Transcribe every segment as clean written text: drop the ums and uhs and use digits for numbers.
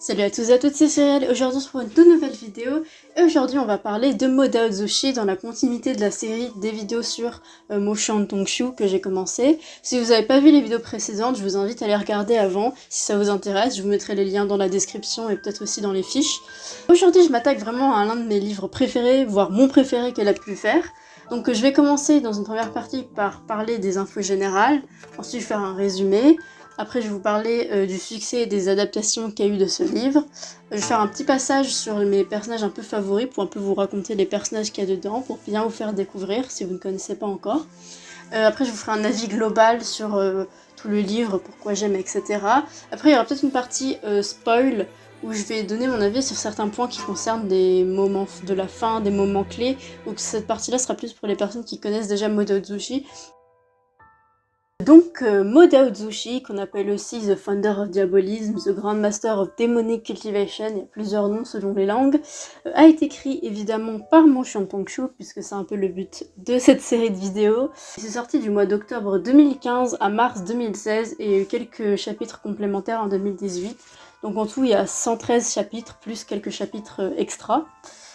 Salut à tous et à toutes, c'est Cyril. Aujourd'hui on se retrouve pour une toute nouvelle vidéo et aujourd'hui on va parler de Moda Ozushi dans la continuité de la série des vidéos sur Moshan Tongshu que j'ai commencé. Si vous n'avez pas vu les vidéos précédentes, je vous invite à les regarder avant si ça vous intéresse. Je vous mettrai les liens dans la description et peut-être aussi dans les fiches. Aujourd'hui je m'attaque vraiment à l'un de mes livres préférés, voire mon préféré qu'elle a pu faire. Donc je vais commencer dans une première partie par parler des infos générales, ensuite faire un résumé. Après, je vais vous parler du succès et des adaptations qu'il y a eu de ce livre. Je vais faire un petit passage sur mes personnages un peu favoris pour un peu vous raconter les personnages qu'il y a dedans, pour bien vous faire découvrir si vous ne connaissez pas encore. Après, je vous ferai un avis global sur tout le livre, pourquoi j'aime, etc. Après, il y aura peut-être une partie spoil, où je vais donner mon avis sur certains points qui concernent des moments de la fin, des moments clés, donc cette partie-là sera plus pour les personnes qui connaissent déjà Moda Ozushi. Donc, Moda Ozushi, qu'on appelle aussi The Founder of Diabolism, The Grand Master of Demonic Cultivation, il y a plusieurs noms selon les langues, a été écrit évidemment par Moshan Tongshu, puisque c'est un peu le but de cette série de vidéos. C'est sorti du mois d'octobre 2015 à mars 2016, et il y a eu quelques chapitres complémentaires en 2018. Donc en tout, il y a 113 chapitres, plus quelques chapitres extra.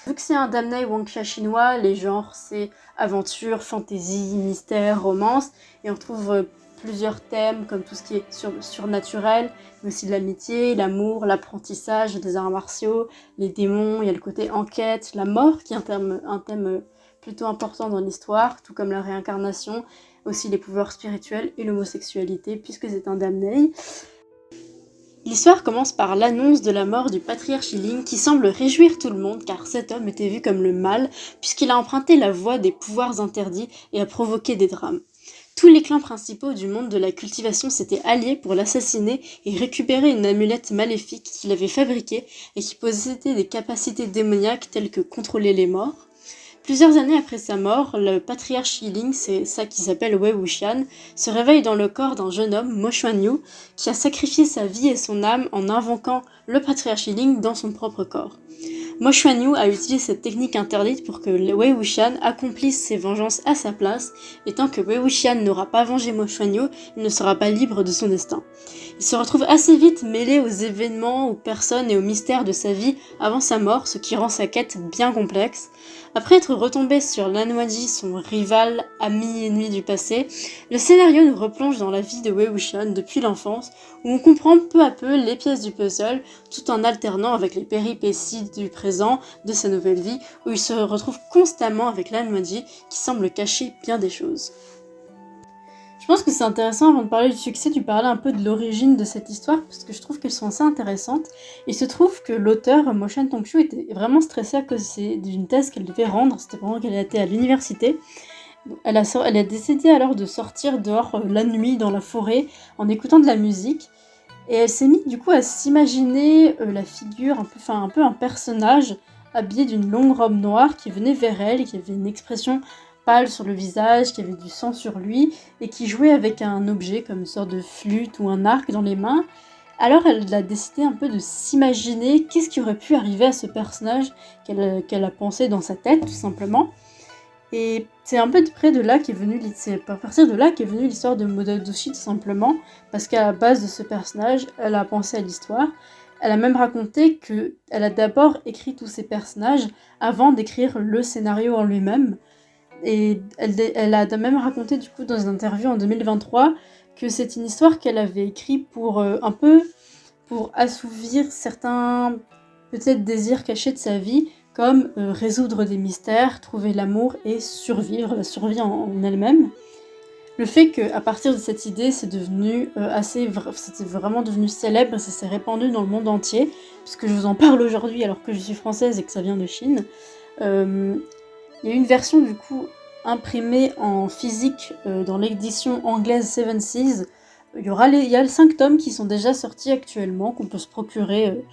Vu que c'est un Damnai Wangsha chinois, les genres c'est aventure, fantasy, mystère, romance, et on retrouve plusieurs thèmes comme tout ce qui est surnaturel, mais aussi de l'amitié, l'amour, l'apprentissage, des arts martiaux, les démons, il y a le côté enquête, la mort qui est un thème plutôt important dans l'histoire, tout comme la réincarnation, aussi les pouvoirs spirituels et l'homosexualité puisque c'est un Damnai. L'histoire commence par l'annonce de la mort du patriarche Ling qui semble réjouir tout le monde car cet homme était vu comme le mal puisqu'il a emprunté la voie des pouvoirs interdits et a provoqué des drames. Tous les clans principaux du monde de la cultivation s'étaient alliés pour l'assassiner et récupérer une amulette maléfique qu'il avait fabriquée et qui possédait des capacités démoniaques telles que contrôler les morts. Plusieurs années après sa mort, le patriarche Yiling, c'est ça qui s'appelle Wei Wuxian, se réveille dans le corps d'un jeune homme, Mo Xuanyu, qui a sacrifié sa vie et son âme en invoquant le patriarche Yiling dans son propre corps. Mo Xuanyu a utilisé cette technique interdite pour que Wei Wuxian accomplisse ses vengeances à sa place, et tant que Wei Wuxian n'aura pas vengé Mo Xuanyu, il ne sera pas libre de son destin. Il se retrouve assez vite mêlé aux événements, aux personnes et aux mystères de sa vie avant sa mort, ce qui rend sa quête bien complexe. Après être retombé sur Lanwaji, son rival, ami et ennemi du passé, le scénario nous replonge dans la vie de Wei Wuxian depuis l'enfance, où on comprend peu à peu les pièces du puzzle, tout en alternant avec les péripéties du présent de sa nouvelle vie, où il se retrouve constamment avec Lanwaji, qui semble cacher bien des choses. Je pense que c'est intéressant, avant de parler du succès, de parler un peu de l'origine de cette histoire, parce que je trouve qu'elles sont assez intéressantes. Il se trouve que l'auteur, Moshan Tongshu, était vraiment stressée à cause d'une thèse qu'elle devait rendre, c'était pendant qu'elle était à l'université. Elle a décidé alors de sortir dehors la nuit, dans la forêt, en écoutant de la musique, et elle s'est mise du coup à s'imaginer la figure, un peu un personnage, habillé d'une longue robe noire, qui venait vers elle, et qui avait une expression pâle sur le visage, qui avait du sang sur lui, et qui jouait avec un objet comme une sorte de flûte ou un arc dans les mains. Alors elle a décidé un peu de s'imaginer qu'est-ce qui aurait pu arriver à ce personnage qu'elle a pensé dans sa tête, tout simplement. Et c'est un peu près de là qu'est venue, c'est à partir de là qu'est venue l'histoire de Moda Ozushi, tout simplement, parce qu'à la base de ce personnage, elle a pensé à l'histoire. Elle a même raconté qu'elle a d'abord écrit tous ces personnages avant d'écrire le scénario en lui-même. Et elle a même raconté du coup dans une interview en 2023 que c'est une histoire qu'elle avait écrite pour un peu pour assouvir certains peut-être désirs cachés de sa vie, comme résoudre des mystères, trouver l'amour et survivre, la survie en elle-même. Le fait qu'à partir de cette idée, c'est devenu c'était vraiment devenu célèbre, ça s'est répandu dans le monde entier, puisque je vous en parle aujourd'hui alors que je suis française et que ça vient de Chine. Il y a une version du coup imprimée en physique dans l'édition anglaise Seven Seas. Il y a les 5 tomes qui sont déjà sortis actuellement, qu'on peut se procurer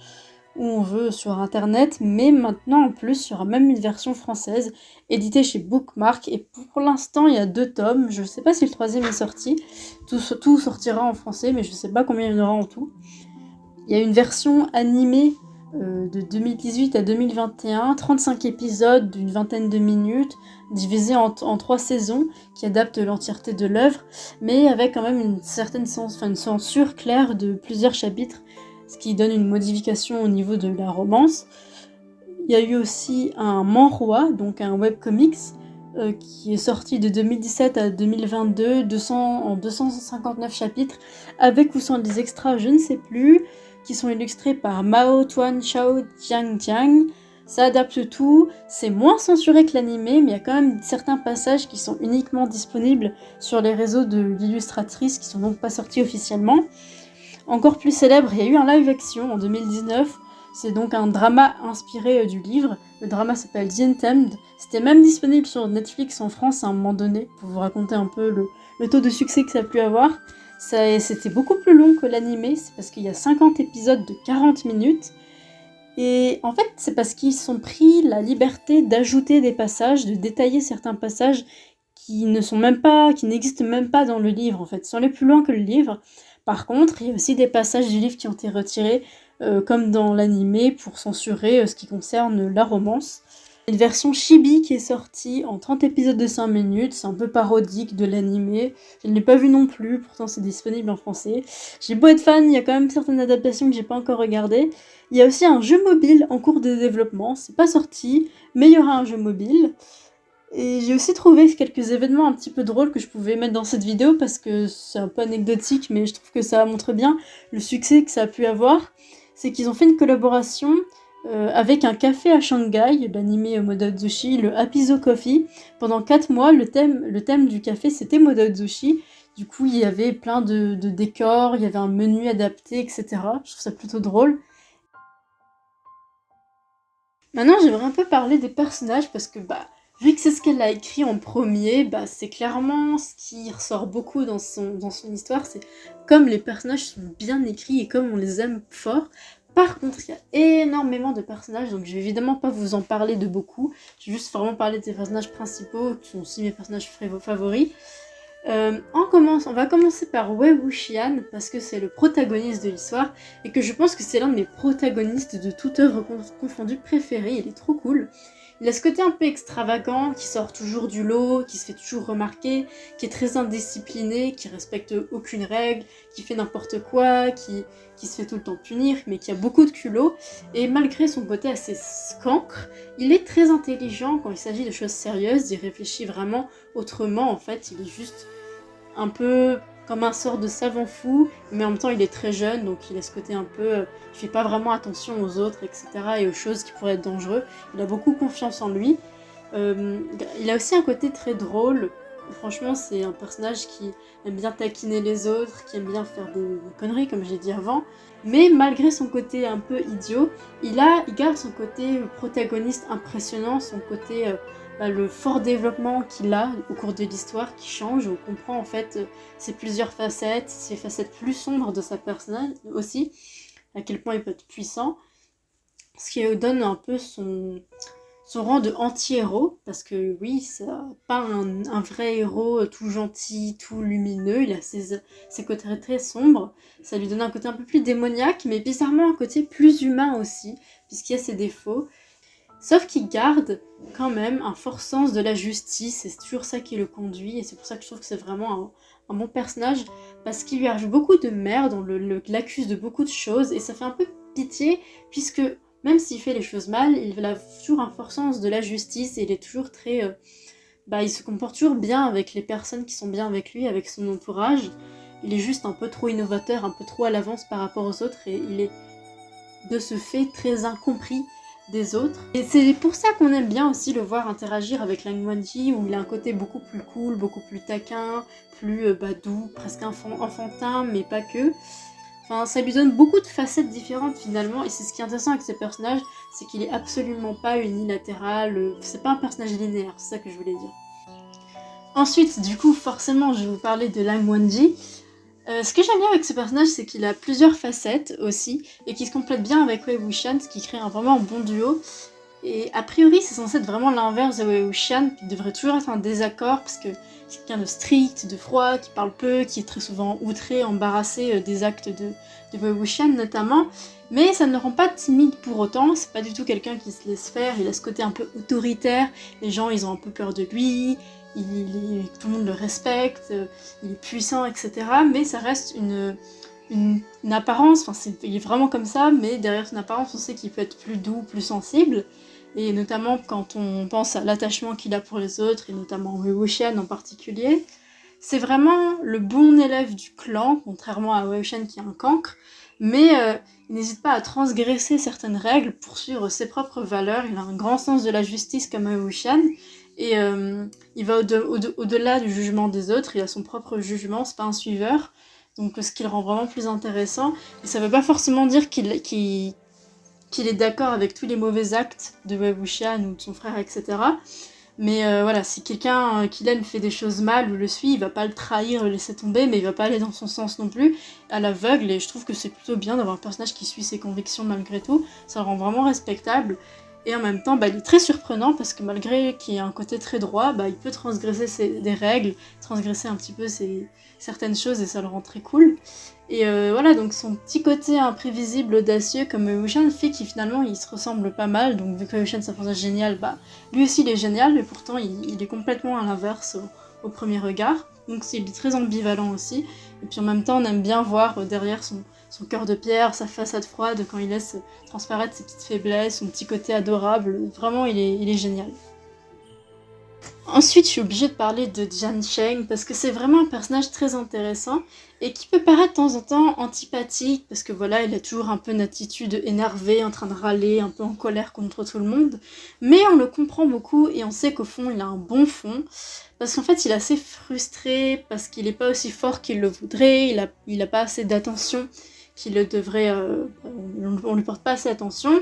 où on veut sur internet, mais maintenant en plus il y aura même une version française éditée chez Bookmark, et pour l'instant il y a 2 tomes, je sais pas si le 3e est sorti, tout sortira en français, mais je sais pas combien il y en aura en tout. Il y a une version animée de 2018 à 2021, 35 épisodes d'une vingtaine de minutes, divisés en 3 saisons, qui adaptent l'entièreté de l'œuvre, mais avec quand même une certaine une censure claire de plusieurs chapitres ce qui donne une modification au niveau de la romance. Il y a eu aussi un manhwa, donc un webcomics, qui est sorti de 2017 à 2022, en 259 chapitres, avec ou sans des extras, je ne sais plus, qui sont illustrés par Mao Tuan Chao Jiang Jiang. Ça adapte tout, c'est moins censuré que l'animé, mais il y a quand même certains passages qui sont uniquement disponibles sur les réseaux de l'illustratrice, qui sont donc pas sortis officiellement. Encore plus célèbre, il y a eu un live action en 2019, c'est donc un drama inspiré du livre. Le drama s'appelle The Untamed. C'était même disponible sur Netflix en France à un moment donné, pour vous raconter un peu le taux de succès que ça a pu avoir. C'était beaucoup plus long que l'animé, c'est parce qu'il y a 50 épisodes de 40 minutes. Et en fait, c'est parce qu'ils sont pris la liberté d'ajouter des passages, de détailler certains passages qui n'existent même pas dans le livre, en fait. Ils sont allés plus loin que le livre. Par contre, il y a aussi des passages du livre qui ont été retirés, comme dans l'animé, pour censurer ce qui concerne la romance. Une version chibi qui est sortie en 30 épisodes de 5 minutes, c'est un peu parodique de l'animé. Je ne l'ai pas vu non plus, pourtant c'est disponible en français. J'ai beau être fan, il y a quand même certaines adaptations que j'ai pas encore regardées. Il y a aussi un jeu mobile en cours de développement, c'est pas sorti, mais il y aura un jeu mobile. Et j'ai aussi trouvé quelques événements un petit peu drôles que je pouvais mettre dans cette vidéo parce que c'est un peu anecdotique, mais je trouve que ça montre bien le succès que ça a pu avoir. C'est qu'ils ont fait une collaboration avec un café à Shanghai, l'anime Modozushi, le Happyzo Coffee. Pendant 4 mois, le thème du café, c'était Modozushi. Du coup, il y avait plein de décors, il y avait un menu adapté, etc. Je trouve ça plutôt drôle. Maintenant, j'aimerais un peu parler des personnages parce que, vu que c'est ce qu'elle a écrit en premier, c'est clairement ce qui ressort beaucoup dans son histoire. C'est comme les personnages sont bien écrits et comme on les aime fort. Par contre, il y a énormément de personnages, donc je vais évidemment pas vous en parler de beaucoup. Je vais juste vraiment parler des personnages principaux, qui sont aussi mes personnages favoris. On va commencer par Wei Wuxian, parce que c'est le protagoniste de l'histoire, et que je pense que c'est l'un de mes protagonistes de toute œuvre confondue préférés. Il est trop cool. Il a ce côté un peu extravagant, qui sort toujours du lot, qui se fait toujours remarquer, qui est très indiscipliné, qui respecte aucune règle, qui fait n'importe quoi, qui se fait tout le temps punir, mais qui a beaucoup de culot. Et malgré son côté assez cancre, il est très intelligent quand il s'agit de choses sérieuses, il réfléchit vraiment autrement en fait, il est juste un peu comme un sort de savant fou, mais en même temps il est très jeune, donc il a ce côté un peu... il fait pas vraiment attention aux autres, etc. et aux choses qui pourraient être dangereuses. Il a beaucoup confiance en lui. Il a aussi un côté très drôle. Franchement, c'est un personnage qui aime bien taquiner les autres, qui aime bien faire des conneries, comme j'ai dit avant. Mais malgré son côté un peu idiot, il garde son côté protagoniste impressionnant, son côté... le fort développement qu'il a au cours de l'histoire qui change, on comprend en fait ses plusieurs facettes, ses facettes plus sombres de sa personne aussi, à quel point il peut être puissant, ce qui donne un peu son rang de anti-héros, parce que oui, c'est pas un vrai héros tout gentil, tout lumineux, il a ses côtés très sombres, ça lui donne un côté un peu plus démoniaque, mais bizarrement un côté plus humain aussi, puisqu'il y a ses défauts. Sauf qu'il garde quand même un fort sens de la justice, et c'est toujours ça qui le conduit, et c'est pour ça que je trouve que c'est vraiment un bon personnage, parce qu'il lui arrive beaucoup de merde, on l'accuse de beaucoup de choses, et ça fait un peu pitié, puisque même s'il fait les choses mal, il a toujours un fort sens de la justice, et il est toujours très... il se comporte toujours bien avec les personnes qui sont bien avec lui, avec son entourage. Il est juste un peu trop innovateur, un peu trop à l'avance par rapport aux autres, et il est de ce fait très incompris des autres. Et c'est pour ça qu'on aime bien aussi le voir interagir avec Lang Wangji, où il a un côté beaucoup plus cool, beaucoup plus taquin, plus doux, presque enfantin, mais pas que. Enfin, ça lui donne beaucoup de facettes différentes finalement, et c'est ce qui est intéressant avec ce personnage, c'est qu'il est absolument pas unilatéral, c'est pas un personnage linéaire, c'est ça que je voulais dire. Ensuite, du coup, forcément, je vais vous parler de Lang Wangji. Ce que j'aime bien avec ce personnage, c'est qu'il a plusieurs facettes aussi, et qu'il se complète bien avec Wei Wuxian, ce qui crée vraiment un bon duo. Et a priori, c'est censé être vraiment l'inverse de Wei Wuxian, qui devrait toujours être un désaccord, parce que c'est quelqu'un de strict, de froid, qui parle peu, qui est très souvent outré, embarrassé des actes de Wei Wuxian notamment. Mais ça ne le rend pas timide pour autant, c'est pas du tout quelqu'un qui se laisse faire, il a ce côté un peu autoritaire, les gens ils ont un peu peur de lui, tout le monde le respecte, il est puissant, etc. Mais ça reste une apparence, enfin il est vraiment comme ça, mais derrière son apparence on sait qu'il peut être plus doux, plus sensible, et notamment quand on pense à l'attachement qu'il a pour les autres, et notamment Wei Wuxian en particulier. C'est vraiment le bon élève du clan, contrairement à Wei Wuxian qui est un cancre, mais il n'hésite pas à transgresser certaines règles pour suivre ses propres valeurs. Il a un grand sens de la justice comme Wei Wuxian, et il va au-delà du jugement des autres, il a son propre jugement, c'est pas un suiveur, donc ce qui le rend vraiment plus intéressant. Et ça veut pas forcément dire qu'il est d'accord avec tous les mauvais actes de Wei Wuxian ou de son frère, etc. Mais voilà, si quelqu'un qu'il aime fait des choses mal ou le suit, il va pas le trahir, le laisser tomber, mais il va pas aller dans son sens non plus, à l'aveugle, et je trouve que c'est plutôt bien d'avoir un personnage qui suit ses convictions malgré tout, ça le rend vraiment respectable, et en même temps, il est très surprenant, parce que malgré qu'il ait un côté très droit, il peut transgresser des règles, transgresser un petit peu certaines choses, et ça le rend très cool. Et voilà, donc son petit côté imprévisible, audacieux, comme Wei Wuxian, fait qu'il finalement il se ressemble pas mal, donc vu que Wei Wuxian c'est un personnage génial, lui aussi il est génial, mais pourtant il est complètement à l'inverse au premier regard, donc il est très ambivalent aussi, et puis en même temps on aime bien voir derrière son cœur de pierre, sa façade froide, quand il laisse transparaître ses petites faiblesses, son petit côté adorable, vraiment il est génial. Ensuite, je suis obligée de parler de Jian Sheng parce que c'est vraiment un personnage très intéressant et qui peut paraître de temps en temps antipathique parce que voilà, il a toujours un peu une attitude énervée, en train de râler, un peu en colère contre tout le monde. Mais on le comprend beaucoup et on sait qu'au fond, il a un bon fond parce qu'en fait, il est assez frustré parce qu'il n'est pas aussi fort qu'il le voudrait, il a pas assez d'attention qu'il le devrait, on lui porte pas assez attention.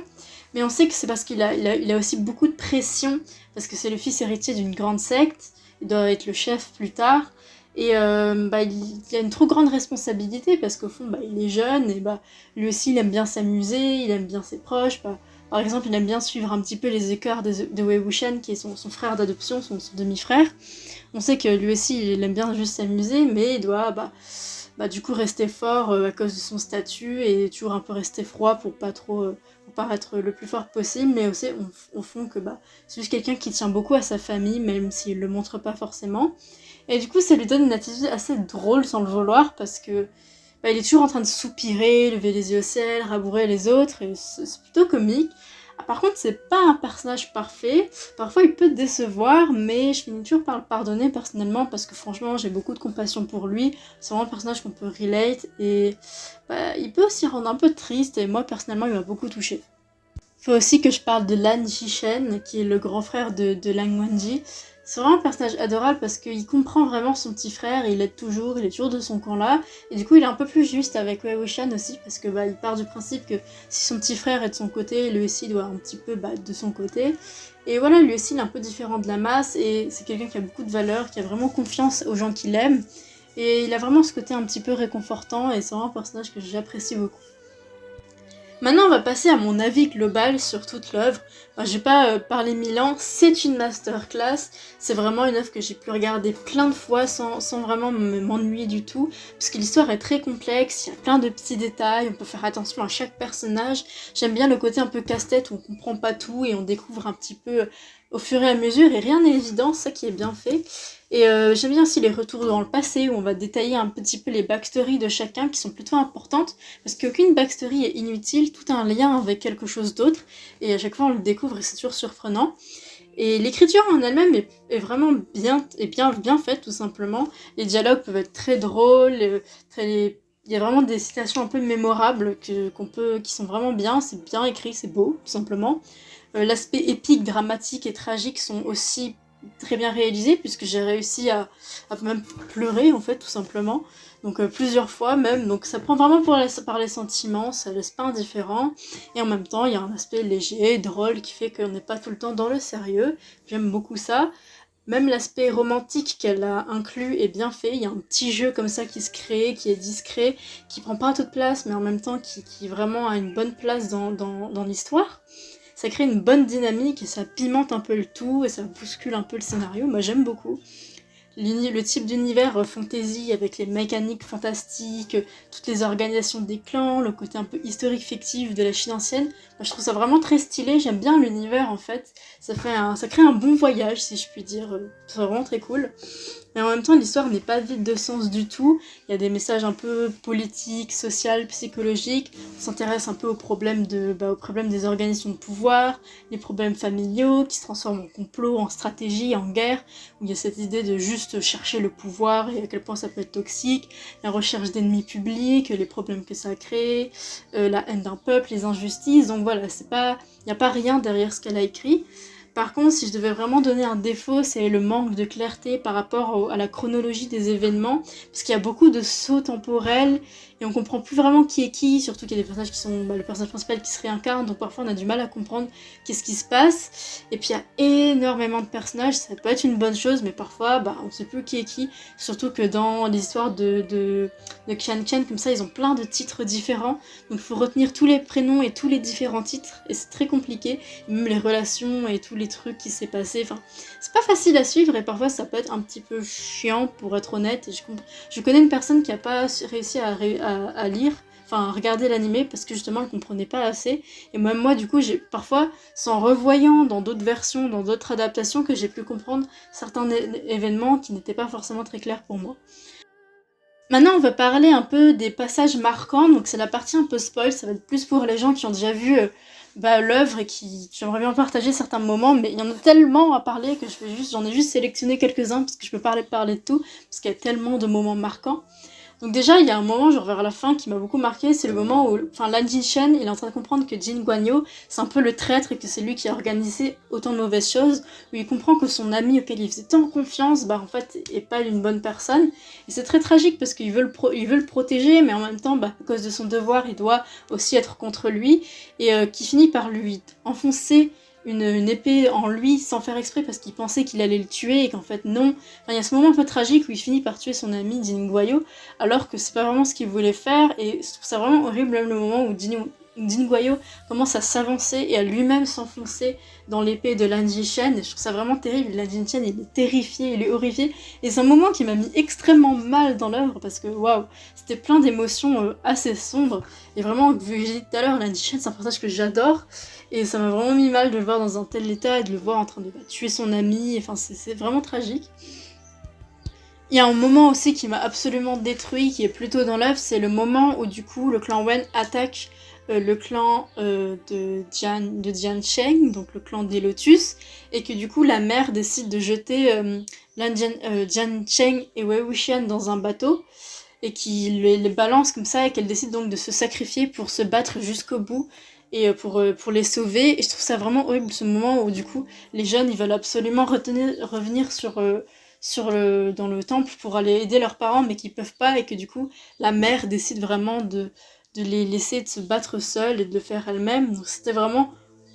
Mais on sait que c'est parce qu'il a aussi beaucoup de pression, parce que c'est le fils héritier d'une grande secte, il doit être le chef plus tard, et il a une trop grande responsabilité, parce qu'au fond, il est jeune, et lui aussi, il aime bien s'amuser, il aime bien ses proches, par exemple, il aime bien suivre un petit peu les écarts de Wei Wuxian, qui est son frère d'adoption, son demi-frère. On sait que lui aussi, il aime bien juste s'amuser, mais il doit du coup rester fort à cause de son statut, et toujours un peu rester froid pour pas trop... pour paraître le plus fort possible, mais aussi au fond que c'est juste quelqu'un qui tient beaucoup à sa famille, même s'il le montre pas forcément. Et du coup, ça lui donne une attitude assez drôle sans le vouloir, parce que il est toujours en train de soupirer, lever les yeux au ciel, rabourer les autres, et c'est plutôt comique. Par contre, c'est pas un personnage parfait, parfois il peut décevoir, mais je finis toujours par le pardonner personnellement, parce que franchement j'ai beaucoup de compassion pour lui, c'est vraiment un personnage qu'on peut relate, et il peut aussi rendre un peu triste, et moi personnellement il m'a beaucoup touchée. Faut aussi que je parle de Lan Zhishen, qui est le grand frère de Lang Wangji. C'est vraiment un personnage adorable parce qu'il comprend vraiment son petit frère, il est toujours de son camp là, et du coup il est un peu plus juste avec Wei Wuxian aussi, parce que il part du principe que si son petit frère est de son côté, lui aussi doit un petit peu être de son côté. Et voilà, lui aussi il est un peu différent de la masse, et c'est quelqu'un qui a beaucoup de valeur, qui a vraiment confiance aux gens qu'il aime, et il a vraiment ce côté un petit peu réconfortant, et c'est vraiment un personnage que j'apprécie beaucoup. Maintenant, on va passer à mon avis global sur toute l'œuvre. Je vais pas parler 1000 ans, c'est une masterclass. C'est vraiment une œuvre que j'ai pu regarder plein de fois sans vraiment m'ennuyer du tout. Parce que l'histoire est très complexe, il y a plein de petits détails, on peut faire attention à chaque personnage. J'aime bien le côté un peu casse-tête où on comprend pas tout et on découvre un petit peu au fur et à mesure. Et rien n'est évident, c'est ça qui est bien fait. Et j'aime bien aussi les retours dans le passé où on va détailler un petit peu les backstories de chacun qui sont plutôt importantes parce qu'aucune backstory est inutile, tout a un lien avec quelque chose d'autre et à chaque fois on le découvre et c'est toujours surprenant. Et l'écriture en elle-même est vraiment bien faite tout simplement. Les dialogues peuvent être très drôles, il y a vraiment des citations un peu mémorables qui sont vraiment bien, c'est bien écrit, c'est beau tout simplement. L'aspect épique, dramatique et tragique sont aussi très bien réalisé puisque j'ai réussi à même pleurer en fait tout simplement, donc plusieurs fois même, donc ça prend vraiment par les sentiments, ça laisse pas indifférent, et en même temps il y a un aspect léger, drôle qui fait qu'on n'est pas tout le temps dans le sérieux, j'aime beaucoup ça. Même l'aspect romantique qu'elle a inclus est bien fait, il y a un petit jeu comme ça qui se crée, qui est discret, qui prend pas toute place mais en même temps qui vraiment a une bonne place dans l'histoire. Ça crée une bonne dynamique et ça pimente un peu le tout et ça bouscule un peu le scénario. Moi j'aime beaucoup. Le type d'univers fantasy avec les mécaniques fantastiques, toutes les organisations des clans, le côté un peu historique fictif de la Chine ancienne, moi Je trouve ça vraiment très stylé, j'aime bien l'univers en fait. Ça crée un bon voyage si je puis dire, c'est vraiment très cool. Mais en même temps, l'histoire n'est pas vide de sens du tout. Il y a des messages un peu politiques, sociaux, psychologiques. On s'intéresse un peu aux problèmes des organisations de pouvoir, les problèmes familiaux qui se transforment en complot, en stratégie, en guerre, où il y a cette idée de juste chercher le pouvoir et à quel point ça peut être toxique, la recherche d'ennemis publics, les problèmes que ça crée, la haine d'un peuple, les injustices. Donc voilà, il n'y a pas rien derrière ce qu'elle a écrit. Par contre, si je devais vraiment donner un défaut, c'est le manque de clarté par rapport à la chronologie des événements, parce qu'il y a beaucoup de sauts temporels, et on comprend plus vraiment qui est qui, surtout qu'il y a des personnages qui sont le personnage principal qui se réincarne, donc parfois on a du mal à comprendre qu'est-ce qui se passe, et puis il y a énormément de personnages, ça peut être une bonne chose, mais parfois on sait plus qui est qui, surtout que dans les histoires de Qian Qian, comme ça, ils ont plein de titres différents, donc il faut retenir tous les prénoms et tous les différents titres, et c'est très compliqué, même les relations et tous les trucs qui s'est passé, enfin, c'est pas facile à suivre, et parfois ça peut être un petit peu chiant, pour être honnête, et je connais une personne qui a pas réussi à lire, enfin à regarder l'animé parce que justement elle comprenait pas assez, et même moi du coup j'ai parfois, sans revoyant dans d'autres versions, dans d'autres adaptations, que j'ai pu comprendre certains événements qui n'étaient pas forcément très clairs pour moi. Maintenant on va parler un peu des passages marquants, donc c'est la partie un peu spoil, ça va être plus pour les gens qui ont déjà vu l'œuvre et qui j'aimerais bien partager certains moments, mais il y en a tellement à parler que j'en ai juste sélectionné quelques-uns parce que je peux parler de tout, parce qu'il y a tellement de moments marquants. Donc déjà, il y a un moment, genre vers la fin, qui m'a beaucoup marqué, c'est le moment où, Lan Jin-shen, il est en train de comprendre que Jin Guanyu, c'est un peu le traître et que c'est lui qui a organisé autant de mauvaises choses, où il comprend que son ami auquel il faisait tant confiance, en fait, est pas une bonne personne. Et c'est très tragique parce qu'il veut le protéger, mais en même temps, à cause de son devoir, il doit aussi être contre lui, et qui finit par lui enfoncer une épée en lui sans faire exprès parce qu'il pensait qu'il allait le tuer et qu'en fait non. Enfin, il y a ce moment un peu tragique où il finit par tuer son ami Jin Guayo alors que c'est pas vraiment ce qu'il voulait faire, et je trouve ça vraiment horrible même le moment où Jin Guayo commence à s'avancer et à lui-même s'enfoncer dans l'épée de Lan Jishen, et je trouve ça vraiment terrible. Lan Jishen, il est terrifié, il est horrifié, et c'est un moment qui m'a mis extrêmement mal dans l'œuvre parce que waouh, c'était plein d'émotions assez sombres, et vraiment, vu que j'ai dit tout à l'heure, Lan Jishen c'est un personnage que j'adore, et ça m'a vraiment mis mal de le voir dans un tel état et de le voir en train de tuer son ami, enfin c'est vraiment tragique. Il y a un moment aussi qui m'a absolument détruit, qui est plutôt dans l'œuvre, c'est le moment où du coup le clan Wen attaque le clan de Jiancheng, donc le clan des Lotus, et que du coup la mère décide de jeter Jiancheng et Wei Wuxian dans un bateau, et qui les balance comme ça, et qu'elle décide donc de se sacrifier pour se battre jusqu'au bout, et pour les sauver. Et je trouve ça vraiment horrible, ce moment où du coup les jeunes ils veulent absolument revenir dans le temple pour aller aider leurs parents, mais qui peuvent pas, et que du coup la mère décide vraiment de les laisser de se battre seuls et de le faire elle-même. Donc c'était vraiment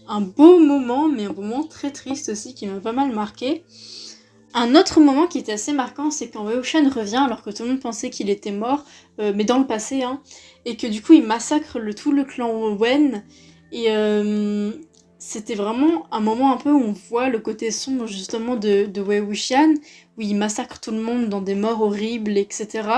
un beau moment, mais un moment très triste aussi qui m'a pas mal marqué. Un autre moment qui était assez marquant, c'est quand Wei Wuxian revient alors que tout le monde pensait qu'il était mort, mais dans le passé, hein, et que du coup il massacre tout le clan Wen, et c'était vraiment un moment un peu où on voit le côté sombre justement de Wei Wuxian, où il massacre tout le monde dans des morts horribles, etc.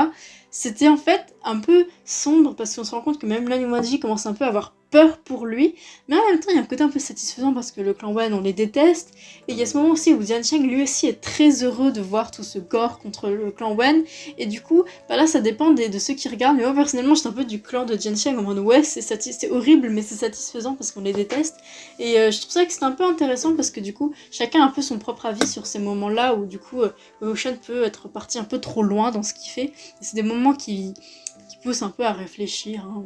C'était en fait un peu sombre parce qu'on se rend compte que même Lan Wangji commence un peu à avoir peur pour lui, mais en même temps il y a un côté un peu satisfaisant parce que le clan Wen on les déteste, et il y a ce moment aussi où Jiancheng lui aussi est très heureux de voir tout ce gore contre le clan Wen, et du coup là ça dépend de ceux qui regardent, mais moi personnellement j'étais un peu du clan de Jiancheng en mode ouais c'est horrible mais c'est satisfaisant parce qu'on les déteste, et je trouve ça que c'est un peu intéressant parce que du coup chacun a un peu son propre avis sur ces moments là où du coup Wei Wuxian peut être parti un peu trop loin dans ce qu'il fait, et c'est des moments qui poussent un peu à réfléchir, hein.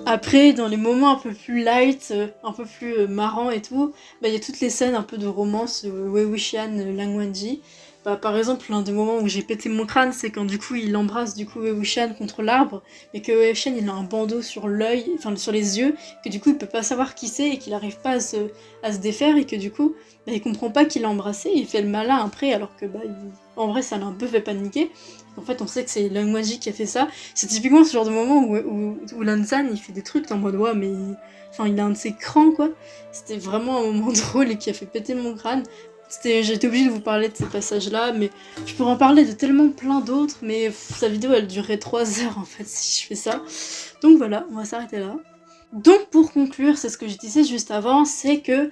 Après, dans les moments un peu plus light, un peu plus marrants et tout, il y a toutes les scènes un peu de romance Wei Wuxian, Lan Wangji. Par exemple, l'un des moments où j'ai pété mon crâne, c'est quand du coup il embrasse du coup Wei Wuxian contre l'arbre, mais que Wei Wuxian il a un bandeau sur l'œil, enfin sur les yeux, que du coup il peut pas savoir qui c'est et qu'il arrive pas à se défaire, et que du coup il comprend pas qu'il l'a embrassé, et il fait le malin après alors que en vrai ça l'a un peu fait paniquer. En fait on sait que c'est Lan Wangji qui a fait ça. C'est typiquement ce genre de moment où Lan Zhan il fait des trucs en mode ouais mais il a un de ses crans quoi. C'était vraiment un moment drôle et qui a fait péter mon crâne. J'étais obligée de vous parler de ces passages-là, mais je pourrais en parler de tellement plein d'autres, mais sa vidéo elle durerait 3 heures en fait si je fais ça. Donc voilà, on va s'arrêter là. Donc pour conclure, c'est ce que je disais juste avant, c'est que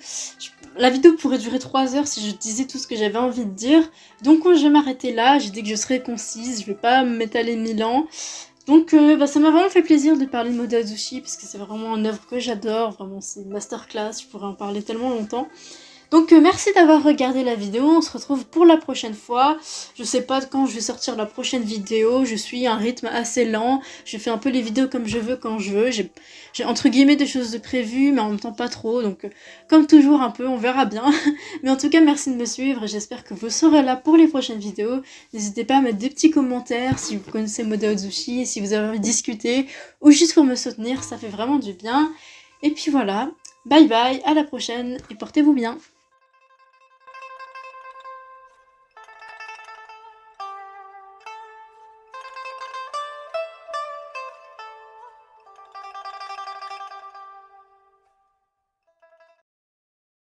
la vidéo pourrait durer 3 heures si je disais tout ce que j'avais envie de dire. Donc je vais m'arrêter là, j'ai dit que je serais concise, je vais pas m'étaler 1000 ans. Donc ça m'a vraiment fait plaisir de parler de Mode Azuchi parce que c'est vraiment une œuvre que j'adore, vraiment c'est une masterclass, je pourrais en parler tellement longtemps. Donc merci d'avoir regardé la vidéo, on se retrouve pour la prochaine fois. Je sais pas quand je vais sortir la prochaine vidéo, je suis à un rythme assez lent, je fais un peu les vidéos comme je veux quand je veux, j'ai entre guillemets des choses de prévues mais en même temps pas trop, donc comme toujours un peu, on verra bien. Mais en tout cas merci de me suivre et j'espère que vous serez là pour les prochaines vidéos. N'hésitez pas à mettre des petits commentaires si vous connaissez Mode Azuchi et si vous avez envie de discuter ou juste pour me soutenir, ça fait vraiment du bien. Et puis voilà, bye bye, à la prochaine et portez-vous bien.